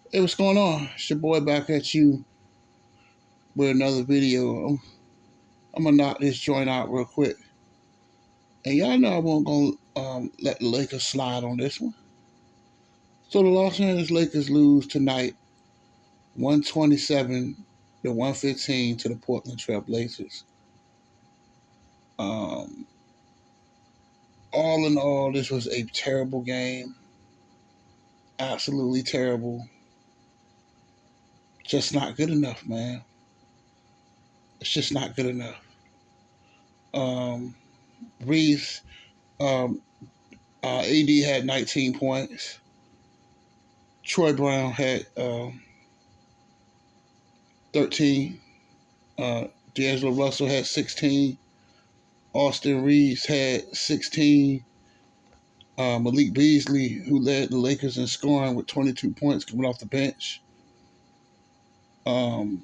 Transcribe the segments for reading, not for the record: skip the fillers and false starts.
Hey, what's going on? It's your boy back at you with another video. I'm gonna knock this joint out real quick. And y'all know I won't let the Lakers slide on this one. So the Los Angeles Lakers lose tonight, 127 to 115 to the Portland Trailblazers. Um, all in all, this was a terrible game. Absolutely terrible. Just not good enough, man. It's just not good enough. Um, Reeves, um, AD had 19 points. Troy Brown had 13. D'Angelo Russell had 16. Austin Reeves had 16. Malik Beasley, who led the Lakers in scoring with 22 points coming off the bench. Um,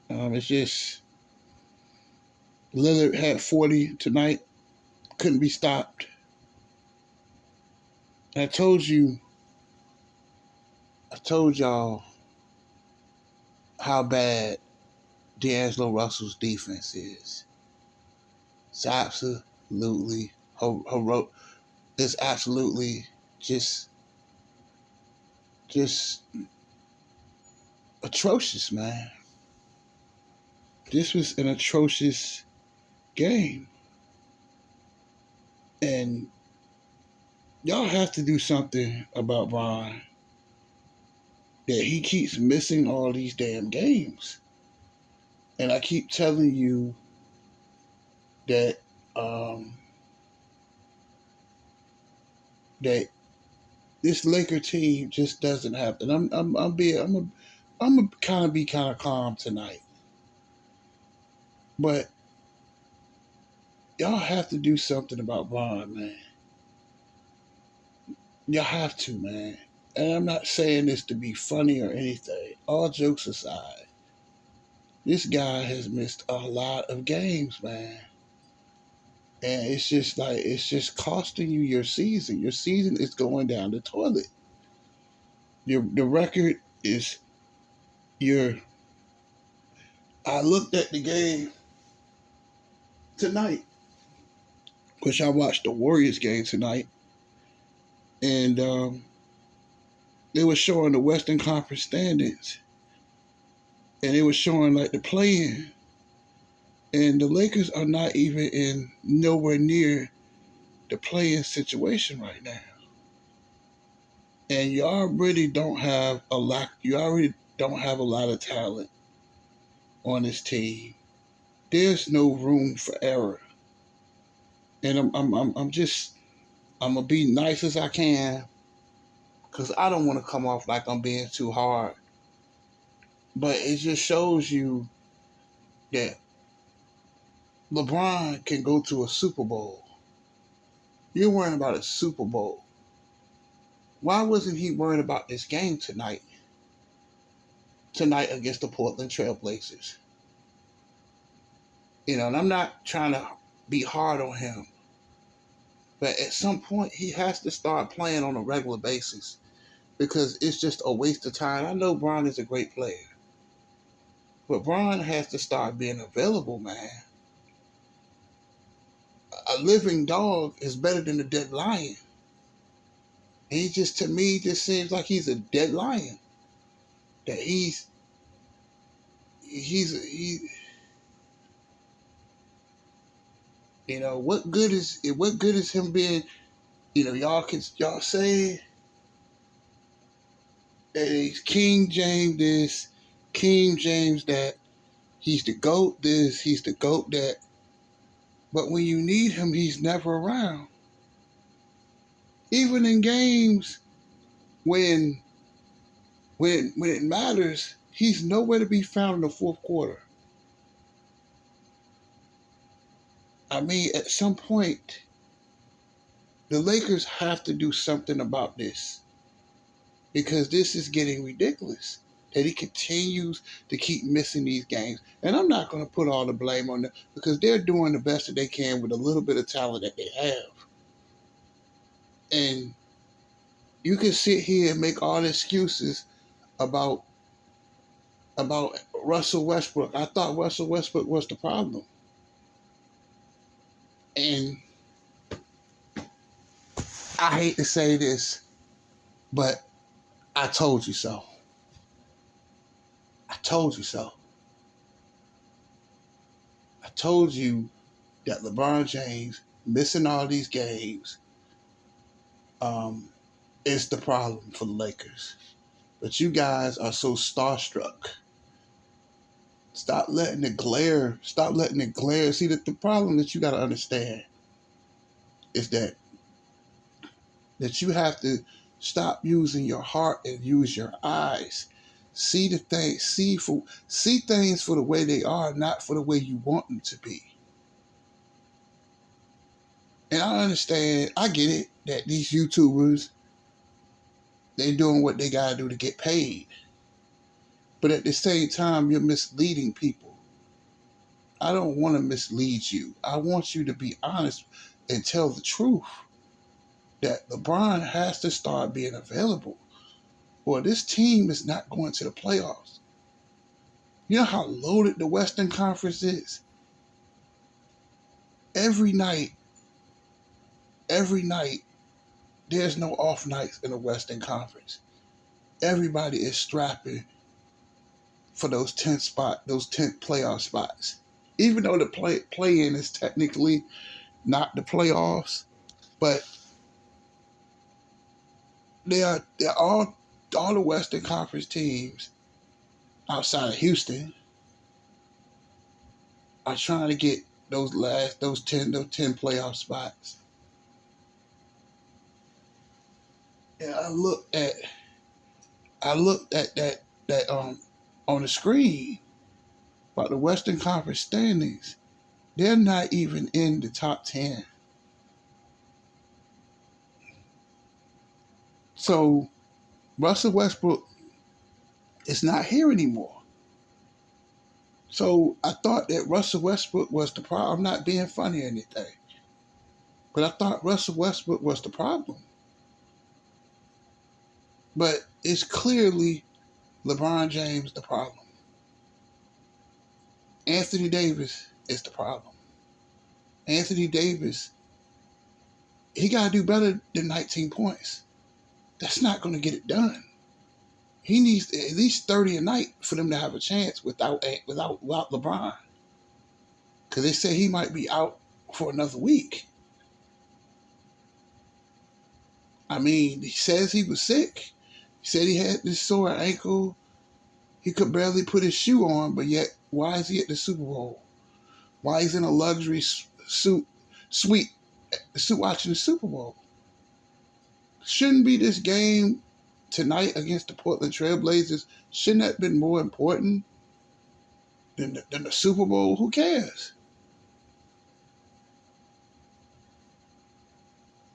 it's just Lillard had 40 tonight. Couldn't be stopped. I told y'all how bad D'Angelo Russell's defense is. It's absolutely heroic. It's absolutely just atrocious, man. This was an atrocious game. And y'all have to do something about Bron. That he keeps missing all these damn games. And I keep telling you that that this Laker team just doesn't have. And I'm gonna be kind of calm tonight. But y'all have to do something about Bron, man. Y'all have to, man. And I'm not saying this to be funny or anything. All jokes aside, this guy has missed a lot of games, man. And it's just costing you your season. Your season is going down the toilet. The record is your. I looked at the game tonight, which I watched the Warriors game tonight, and they were showing the Western Conference standings, and they were showing like the play-in, and the Lakers are not even in nowhere near the play-in situation right now. And you already don't have a lot. You already don't have a lot of talent on this team. There's no room for error. And I'm gonna be nice as I can, because I don't want to come off like I'm being too hard. But it just shows you that LeBron can go to a Super Bowl. You're worrying about a Super Bowl. Why wasn't he worried about this game tonight? Tonight against the Portland Trailblazers. And I'm not trying to be hard on him. But at some point, he has to start playing on a regular basis, because it's just a waste of time. I know Bron is a great player, but Bron has to start being available, man. A living dog is better than a dead lion. He just, to me, just seems like he's a dead lion. That he, what good is him being, y'all say that he's King James this, King James that, he's the GOAT this, he's the GOAT that. But when you need him, he's never around. Even in games when it matters, he's nowhere to be found in the fourth quarter. I mean, at some point, the Lakers have to do something about this, because this is getting ridiculous. That he continues to keep missing these games. And I'm not going to put all the blame on them, because they're doing the best that they can with a little bit of talent that they have. And You can sit here and make all the excuses about Russell Westbrook. I thought Russell Westbrook was the problem. And I hate to say this, but I told you so. I told you so. I told you that LeBron James missing all these games is the problem for the Lakers. But you guys are so starstruck. Stop letting it glare. Stop letting it glare. See, the problem that you got to understand is that you have to stop using your heart and use your eyes. See the thing. See things for the way they are, not for the way you want them to be. And I understand. I get it that these YouTubers, they doing what they gotta do to get paid. But at the same time, you're misleading people. I don't want to mislead you. I want you to be honest and tell the truth. That LeBron has to start being available, or this team is not going to the playoffs. You know how loaded the Western Conference is? Every night, there's no off nights in the Western Conference. Everybody is strapping for those 10 playoff spots. Even though the play-in is technically not the playoffs, but they're all the Western Conference teams outside of Houston are trying to get those 10 playoff spots. And I looked at that on the screen about the Western Conference standings. They're not even in the top 10. So Russell Westbrook is not here anymore. So I thought that Russell Westbrook was the problem. I'm not being funny or anything. But I thought Russell Westbrook was the problem. But it's clearly LeBron James the problem. Anthony Davis is the problem. Anthony Davis, he got to do better than 19 points. That's not going to get it done. He needs at least 30 a night for them to have a chance without LeBron. Because they say he might be out for another week. I mean, he says he was sick. He said he had this sore ankle. He could barely put his shoe on, but yet, why is he at the Super Bowl? Why he's in a luxury suite watching the Super Bowl? Shouldn't be this game tonight against the Portland Trailblazers, shouldn't that have been more important than the Super Bowl? Who cares?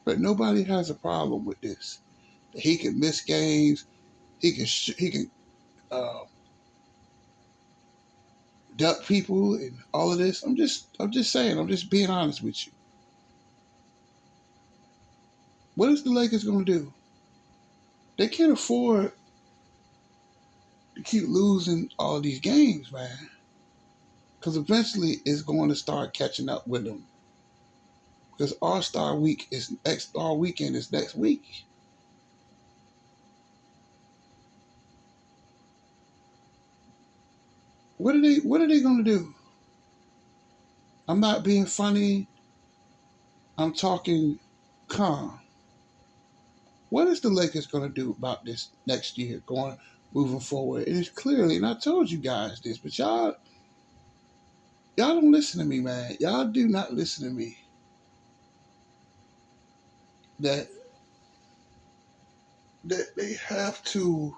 But nobody has a problem with this. He can miss games. He can duck people and all of this. I'm just saying. I'm just being honest with you. What is the Lakers going to do? They can't afford to keep losing all of these games, man. Because eventually it's going to start catching up with them. Because All-Star Weekend is next week. What are they going to do? I'm not being funny. I'm talking calm. What is the Lakers going to do about this next year moving forward? It is clearly, and I told you guys this, but y'all don't listen to me, man. Y'all do not listen to me. That they have to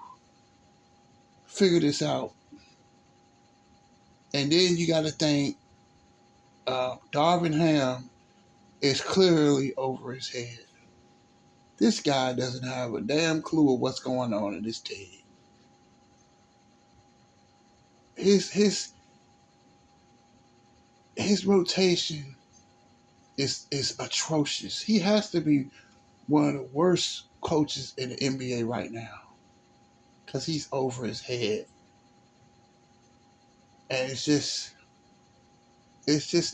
figure this out. And then you got to think Darvin Ham is clearly over his head. This guy doesn't have a damn clue of what's going on in this team. His rotation is atrocious. He has to be one of the worst coaches in the NBA right now because he's over his head, and it's just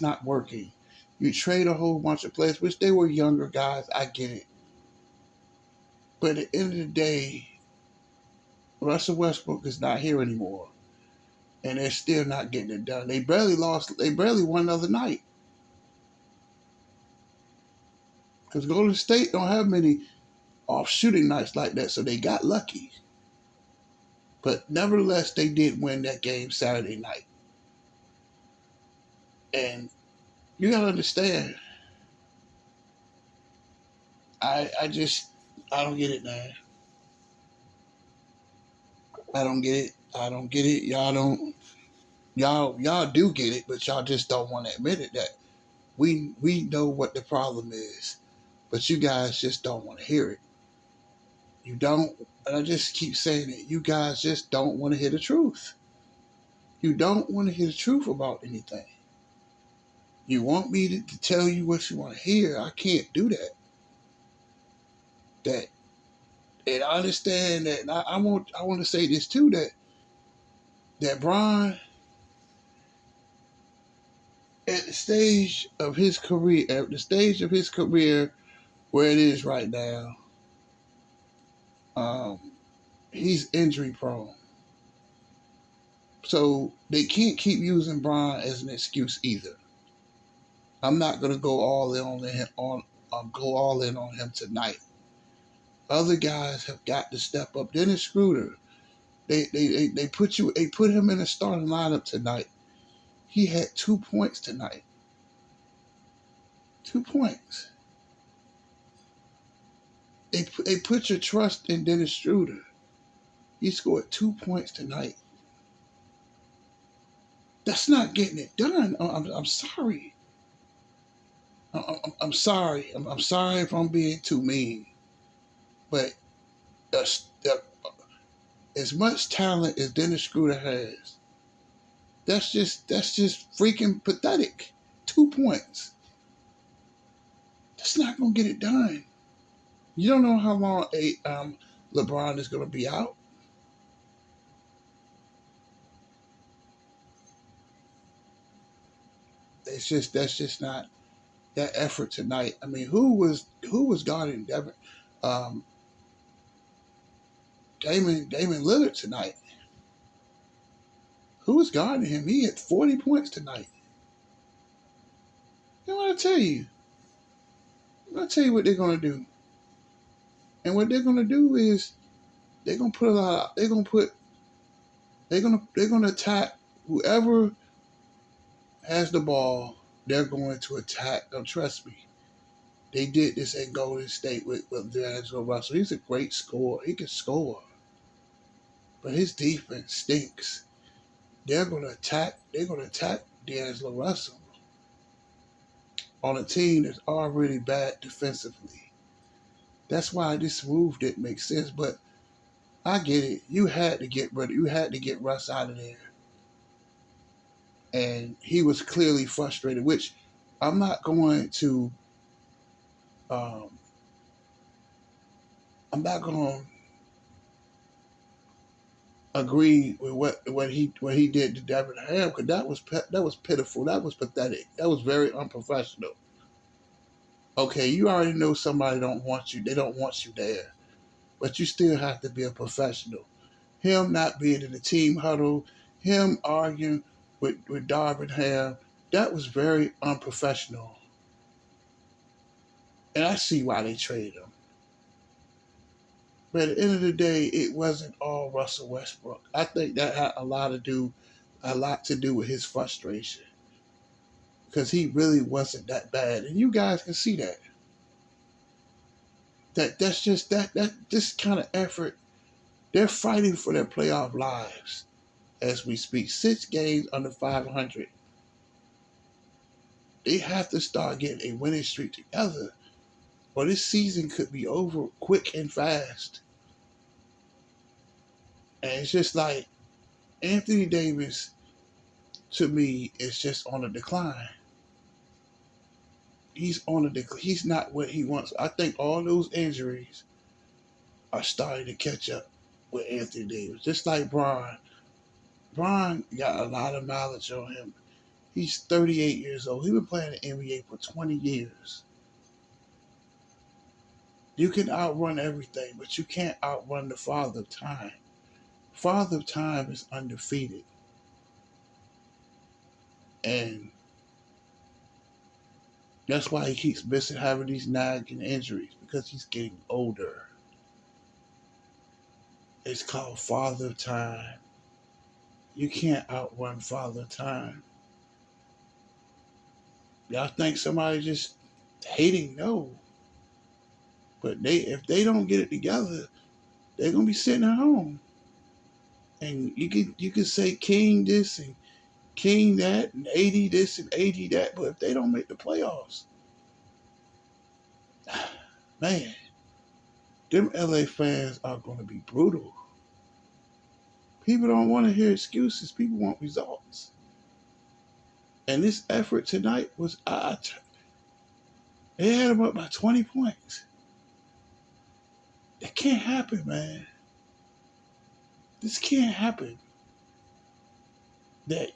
not working. You trade a whole bunch of players, which they were younger guys. I get it, but at the end of the day, Russell Westbrook is not here anymore, and they're still not getting it done. They barely lost. They barely won the other night because Golden State don't have many off shooting nights like that, so they got lucky. But nevertheless, they did win that game Saturday night. And you gotta understand, I don't get it, man. I don't get it. I don't get it. Y'all do get it, but y'all just don't want to admit it that we know what the problem is, but you guys just don't want to hear it. You don't, and I just keep saying it. You guys just don't want to hear the truth. You don't want to hear the truth about anything. You want me to tell you what you want to hear. I can't do that. And I understand that. And I want to say this too, that Bron, at the stage of his career, where it is right now, he's injury prone. So they can't keep using Bron as an excuse either. I'm not gonna go all in on him tonight. Other guys have got to step up. Dennis Schroeder, they put him in a starting lineup tonight. He had 2 points tonight. 2 points. They put your trust in Dennis Schroeder. He scored 2 points tonight. That's not getting it done. I'm sorry. I'm sorry. I'm sorry if I'm being too mean. But as much talent as Dennis Schroeder has, that's just freaking pathetic. 2 points. That's not gonna get it done. You don't know how long LeBron is gonna be out. That's just not that effort tonight. I mean, who was guarding Damon Lillard tonight? Who was guarding him? He had 40 points tonight. You know what I tell you? I'll tell you what they're gonna do. And what they're gonna do is they're gonna put a lot. They're gonna attack whoever has the ball. They're going to attack. Don't trust me. They did this at Golden State with D'Angelo Russell. He's a great scorer. He can score, but his defense stinks. They're gonna attack. They're gonna attack D'Angelo Russell on a team that's already bad defensively. That's why this move didn't make sense. But I get it. You had to get Russ out of there. And he was clearly frustrated, which I'm not going to I'm not going to agree with what he did to Devin Ham, because that was pitiful. That was pathetic. That was very unprofessional. Okay, you already know somebody don't want you. They don't want you there, but you still have to be a professional. Him not being in the team huddle, him arguing with Darvin Ham, that was very unprofessional. And I see why they traded him. But at the end of the day, it wasn't all Russell Westbrook. I think that had a lot to do with his frustration, because he really wasn't that bad, and you guys can see that. That's just that this kind of effort. They're fighting for their playoff lives as we speak. 6 games under 500. They have to start getting a winning streak together, or this season could be over quick and fast. And it's just like Anthony Davis, to me, is just on a decline. He's on a decline. He's not what he wants. I think all those injuries are starting to catch up with Anthony Davis. Just like Bron. Bron got a lot of mileage on him. He's 38 years old. He's been playing the NBA for 20 years. You can outrun everything, but you can't outrun the Father of Time. Father of Time is undefeated. And that's why he keeps missing, having these nagging injuries, because he's getting older. It's called Father of Time. You can't outrun Father of Time. Y'all think somebody just hating? No. But if they don't get it together, they're gonna be sitting at home. And you can say King this and King that and 80 this and 80 that, but if they don't make the playoffs, man, them LA fans are gonna be brutal. People don't want to hear excuses. People want results. And this effort tonight was they had them up by 20 points. It can't happen, man. This can't happen. That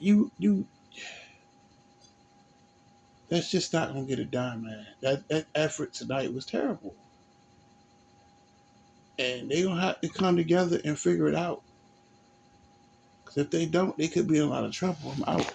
that's just not gonna get it done, man. That effort tonight was terrible. And they're gonna have to come together and figure it out. Because if they don't, they could be in a lot of trouble. I'm out.